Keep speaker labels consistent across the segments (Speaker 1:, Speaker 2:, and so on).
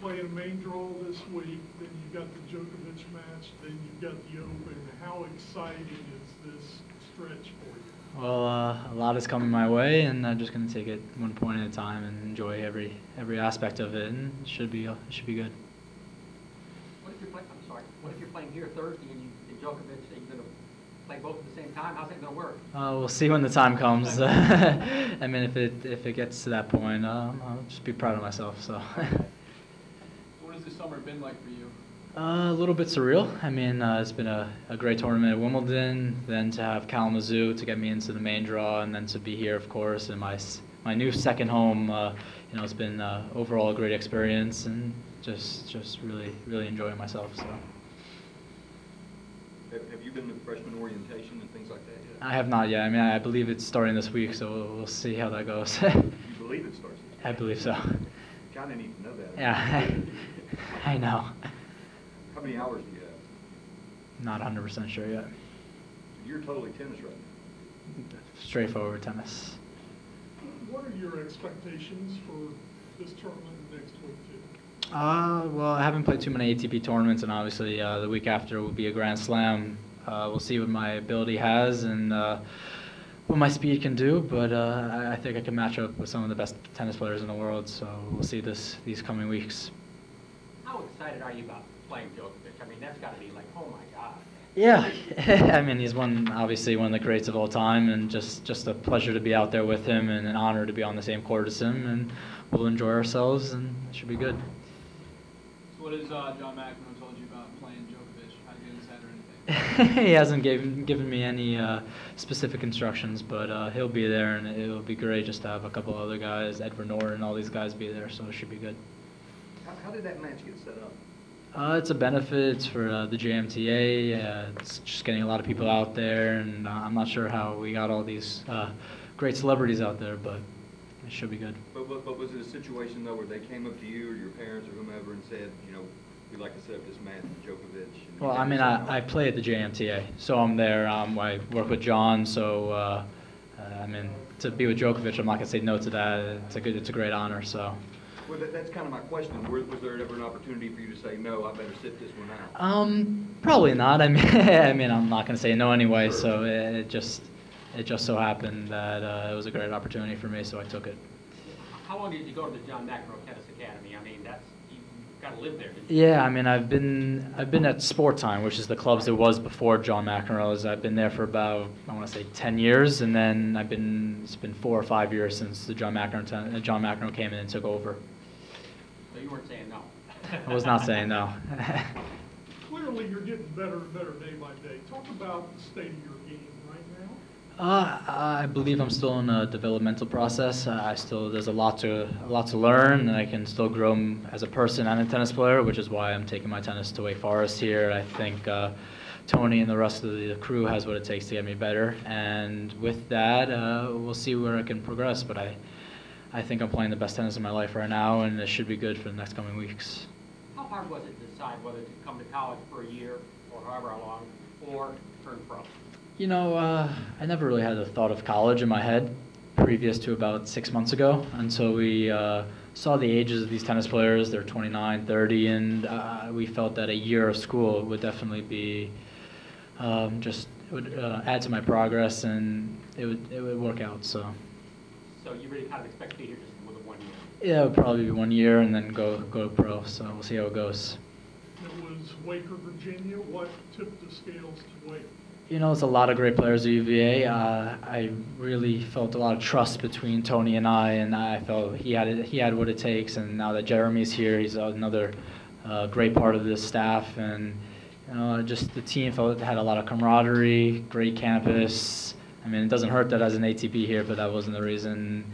Speaker 1: play a main draw this week, then you've got the Djokovic match, then you've got the Open. How exciting is this stretch for you?
Speaker 2: Well, a lot is coming my way, and I'm just going to take it one point at a time and enjoy every aspect of it, and it should be good.
Speaker 3: What if you're playing here Thursday and Djokovic? Are you going to play both at the same time? How's that going to work?
Speaker 2: We'll see when the time comes. I mean, if it gets to that point, I'll just be proud of myself. So.
Speaker 4: What has this summer been like for you?
Speaker 2: A little bit surreal. I mean, it's been a great tournament at Wimbledon, then to have Kalamazoo to get me into the main draw, and then to be here, of course, in my new second home. It's been overall a great experience, and just really enjoying myself. So.
Speaker 5: Have you been to freshman orientation and things like that yet?
Speaker 2: I have not yet. I mean, I believe it's starting this week, so we'll see how that goes.
Speaker 5: You believe it starts this week?
Speaker 2: I believe so.
Speaker 5: Kind of need to know that.
Speaker 2: Yeah, I know.
Speaker 5: How many hours do you have?
Speaker 2: Not 100% sure yet.
Speaker 5: You're totally tennis right now.
Speaker 2: Straightforward tennis.
Speaker 1: What are your expectations for this tournament next week, too?
Speaker 2: Well, I haven't played too many ATP tournaments, and obviously the week after will be a Grand Slam. We'll see what my ability has and what my speed can do, but I think I can match up with some of the best tennis players in the world, so we'll see these coming weeks.
Speaker 3: How excited are you about playing Djokovic? I mean, that's got to be like, oh my God.
Speaker 2: Yeah, I mean, he's obviously one of the greats of all time, and just a pleasure to be out there with him, and an honor to be on the same court as him, and we'll enjoy ourselves, and it should be good.
Speaker 4: So what has John McEnroe told you about playing Djokovic? How to get his head or anything?
Speaker 2: He hasn't given me any specific instructions, but he'll be there, and it'll be great just to have a couple other guys, Edward Norton, all these guys be there, so it should be good.
Speaker 5: How did that match get set up?
Speaker 2: It's a benefit. It's for the JMTA. It's just getting a lot of people out there, and I'm not sure how we got all these great celebrities out there, but it should be good.
Speaker 5: But was it a situation, though, where they came up to you or your parents or whomever and said, we'd like to set up this match with Djokovic?
Speaker 2: Well, I mean, I play at the JMTA, so I'm there. I work with John, so I mean, to be with Djokovic, I'm not going to say no to that. It's a great honor, so.
Speaker 5: Well, that's kind of my question. Was there ever an opportunity for you to say, no, I better sit this one out?
Speaker 2: Probably not. I mean, I'm not going to say no anyway.
Speaker 5: Sure.
Speaker 2: So it just so happened that it was a great opportunity for me, so I took it.
Speaker 3: How long did you go to the John McEnroe Tennis Academy? I mean, you've got to live there, didn't you?
Speaker 2: Yeah, I mean, I've been at Sport Time, which is the clubs it was before John McEnroe's. I've been there for about, I want to say, 10 years, and then it's been 4 or 5 years since the John McEnroe came in and took over.
Speaker 3: So you weren't saying no.
Speaker 2: I was not saying no.
Speaker 1: Clearly, you're getting better and better day by day. Talk about the state of your game right now.
Speaker 2: I believe I'm still in a developmental process. There's a lot to learn, and I can still grow as a person and a tennis player, which is why I'm taking my tennis to Wake Forest here. I think Tony and the rest of the crew has what it takes to get me better, and with that, we'll see where I can progress. But I think I'm playing the best tennis in my life right now, and it should be good for the next coming weeks.
Speaker 3: How hard was it to decide whether to come to college for a year or however long, or turn pro?
Speaker 2: I never really had the thought of college in my head previous to about 6 months ago until we saw the ages of these tennis players. They're 29, 30, and we felt that a year of school would definitely be add to my progress, and it would work out. So
Speaker 3: you really kind of expect to be here just with 1 year?
Speaker 2: Yeah, it would probably be 1 year and then go pro. So we'll see how it goes.
Speaker 1: It was Wake or Virginia. What tipped the scales to Wake?
Speaker 2: It's a lot of great players at UVA. I really felt a lot of trust between Tony and I felt he had what it takes. And now that Jeremy's here, he's another great part of this staff. And just the team felt it had a lot of camaraderie, great campus. I mean, it doesn't hurt that as an ATP here, but that wasn't the reason.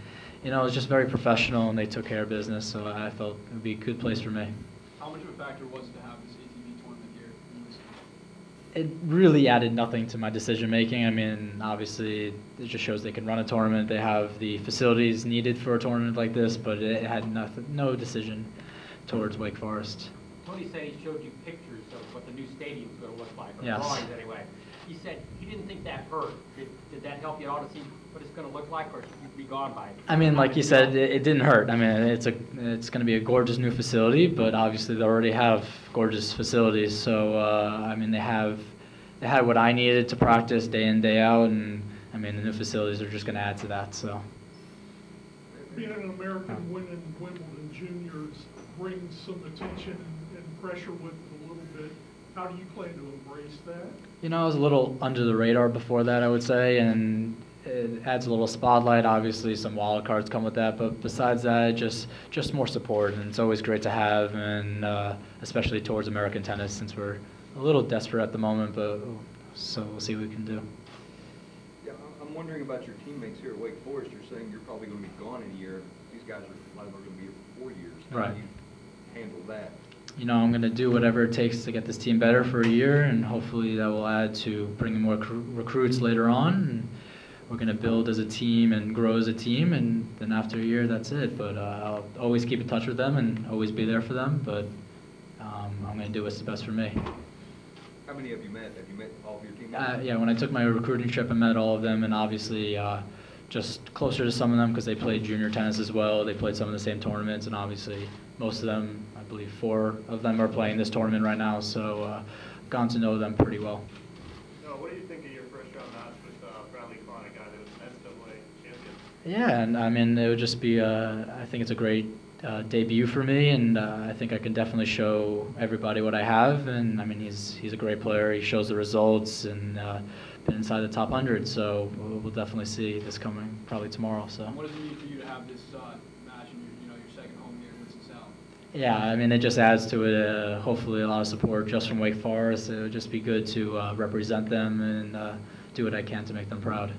Speaker 2: It was just very professional, and they took care of business. So I felt it would be a good place for me.
Speaker 4: How much of a factor was it to have this ATP tournament here in Winston?
Speaker 2: It really added nothing to my decision making. I mean, obviously, it just shows they can run a tournament. They have the facilities needed for a tournament like this, but it had no decision towards Wake Forest.
Speaker 3: Tony said he showed you pictures of what the new stadium's going to look like, or
Speaker 2: Yes.
Speaker 3: drawings anyway. he said he didn't think that hurt. Did that help you at all to see what it's going to look like, or should you be gone by it?
Speaker 2: I mean, like you said, it didn't hurt. I mean, it's going to be a gorgeous new facility, but obviously they already have gorgeous facilities. So I mean, they had what I needed to practice day in, day out, and I mean, the new facilities are just going to add to that. So
Speaker 1: Being an American winning Wimbledon juniors brings some attention and pressure with it a little bit. How do you plan to embrace that?
Speaker 2: you know, I was a little under the radar before that, I would say, and it adds a little spotlight. Obviously, some wild cards come with that, but besides that, just more support, and it's always great to have, and especially towards American tennis, since we're a little desperate at the moment, but so we'll see what we can do.
Speaker 5: Yeah, I'm wondering about your teammates here at Wake Forest. You're saying you're probably going to be gone in a year. These guys a lot of them are going to be here for 4 years. How
Speaker 2: Right.
Speaker 5: do you handle that?
Speaker 2: You know, I'm going to do whatever it takes to get this team better for a year, and hopefully that will add to bringing more recruits later on. And we're going to build as a team and grow as a team, and then after a year, that's it. But I'll always keep in touch with them and always be there for them, but I'm going to do what's best for me.
Speaker 5: How many have you met? Have you met all of your teammates?
Speaker 2: Yeah, when I took my recruiting trip, I met all of them, and obviously just closer to some of them because they played junior tennis as well. They played some of the same tournaments, and obviously most of them, I believe 4 of them are playing this tournament right now, so I've gotten to know them pretty well.
Speaker 6: What do you think of your first round match with Bradley Klein, a guy that was an NCAA champion?
Speaker 2: Yeah, and I mean, it would just be, I think it's a great debut for me, and I think I can definitely show everybody what I have, and I mean, he's a great player. He shows the results, and been inside the top 100, so we'll definitely see this coming probably tomorrow. So.
Speaker 4: What does it mean for you to have this match in your second home here in Winston-Salem?
Speaker 2: Yeah, I mean, it just adds to it, hopefully a lot of support just from Wake Forest. It would just be good to represent them and do what I can to make them proud.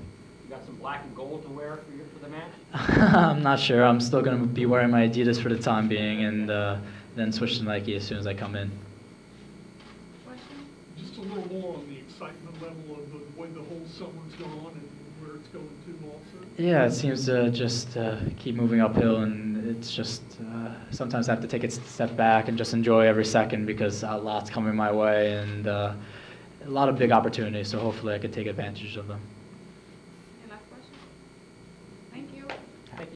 Speaker 3: You got some black and gold to wear for the match?
Speaker 2: I'm not sure. I'm still going to be wearing my Adidas for the time being, and then switch to Nike as soon as I come in.
Speaker 1: Just a little more on the excitement level of the way the whole summer's gone and where it's going to also.
Speaker 2: Yeah, it seems to just keep moving uphill, and it's just sometimes I have to take a step back and just enjoy every second because a lot's coming my way and a lot of big opportunities, so hopefully I can take advantage of them.